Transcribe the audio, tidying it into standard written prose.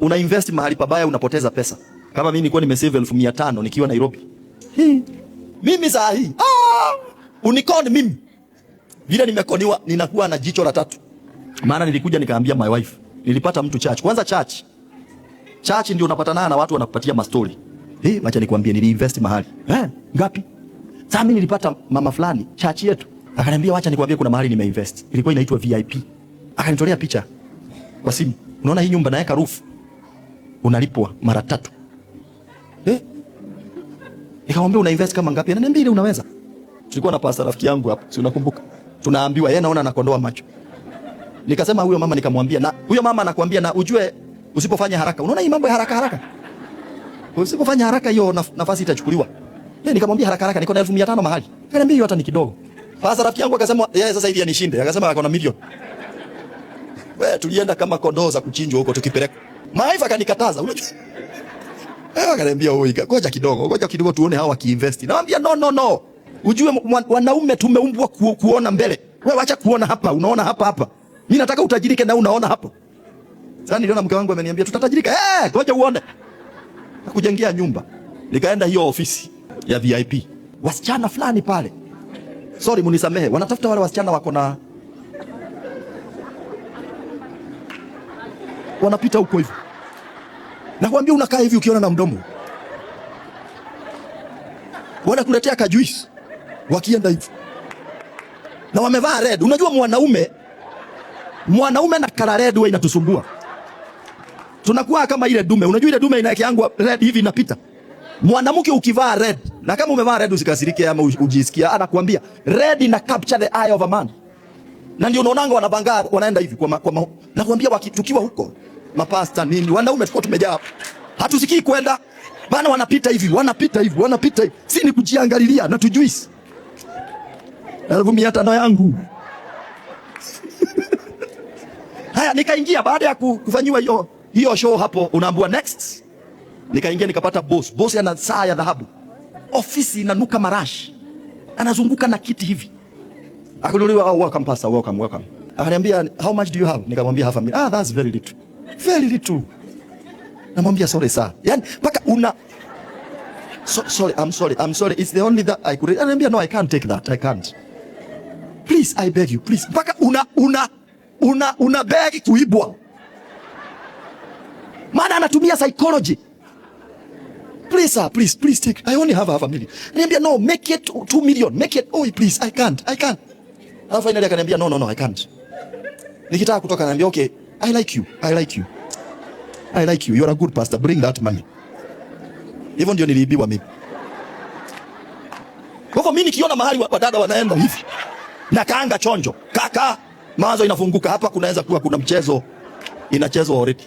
una invest mahali pabaya unapoteza pesa. Kama mimi nilikuwa nimesave 1500 nikiwa Nairobi. Mimi saa hii unikoni mimi. Vile nimekoniwa ninakuwa na jicho la tatu. Maana nilikuja nikaambia my wife, nilipata mtu church. Kwanza church ndio unapatana na watu wanakupatia mastori. Acha nikwambie niliinvest mahali. Ngapi? Sasa mimi nilipata mama fulani church yetu. Akaniambia acha nikwambie kuna mahali nimeinvest. Ilikuwa inaitwa VIP. Akanitolea picha kwa simu. Unaona hii nyumba naweka roof. Unalipwa mara 3. Nikamwambia una invest kama ngapi? Ananiambia ile unaweza. Tulikuwa na pastor rafiki yangu hapo, si unakumbuka? Tunaambiwa yeye naona anakondoa macho. Nikasema huyo mama, nikamwambia na huyo mama anakuambia na ujue usipofanya haraka. Unaona hii mambo ya haraka. Usipofanya haraka hiyo nafasi itachukuliwa. Nikamwambia haraka niko na 1500 mahali. Akaniambia hiyo hata ni kidogo. Pastor rafiki yangu akasema yeye sasa hivi anishinde. Akasema ako na milioni. Wewe tulienda kama kondoo za kuchinjwa huko tukipeleka. Maifa akanikataza. Unajua? Akaniambia ngoja kidogo tuone hao wakiinvest. Naambia no. Ujue wanaume tumeumbwa kuona mbele. Wewe acha kuona hapa, unaona hapa. Mimi nataka utajirike na unaona hapo. Sasa niliona mke wangu ameniambia tutatajirika. Ngoja uone. Nakujengea nyumba. Nikaenda hiyo ofisi ya VIP. Wasichana fulani pale. Sorry munisamehe, wanatafuta wale wasichana wako na wanapita huko hivi. Nakwambia unakaa hivi ukiona na mdomo. Wanakuletea ka juice. Wakienda hivi. Na wamevaa red. Unajua mwanaume na kala red wewe inatusumbua. Tunakuwa kama ile dume. Unajua ile dume inayekiangwa red hivi inapita. Mwanamke ukivaa red, na kama umevaa red usikasirike ama ujisikia, anakuambia red ina capture the eye of a man. Na ndio unaonanga wanabanga wanaenda hivi kwa nakwambia tukiwa huko mapasta nini wanaume tuko tumejaa. Hatusikii kwenda. Bana wanapita hivi. Si ni kujiangalilia na tujuisi. 1500 yangu. Haya nikaingia baada ya kufanyiwa hiyo show hapo unaambiwa next. Nikaingia nikapata boss ana saa ya dhahabu. Ofisi inanuka marashi. Anazunguka na kiti hivi. Akaniuliza welcome pastor, welcome. Akaniambia how much do you have? Nikamwambia half a million. That's very little. Very little. Namwambia sorry sir. Yaani paka sorry, I'm sorry. It's the only that I could. Ananiambia no, I can't take that. I can't. Please, I beg you, please. Paka una beg kuibwa. Maana anatumia psychology. Please sir, please take. I only have half a million. Ananiambia no, make it 2 million. Make it. Oh please, I can't. Alafu finally akaniambia no, I can't. Nikitaka kutoka ananiambia okay, I like you. You're a good pastor. Bring that money. Hivyo ndio niliibiwa mimi. Kwa hivyo mimi nikiona mahali wadada wanaenda hivi na kaanga chonjo, kaka, mawazo inafunguka hapa, kunaweza kuwa kuna mchezo inachezwa already.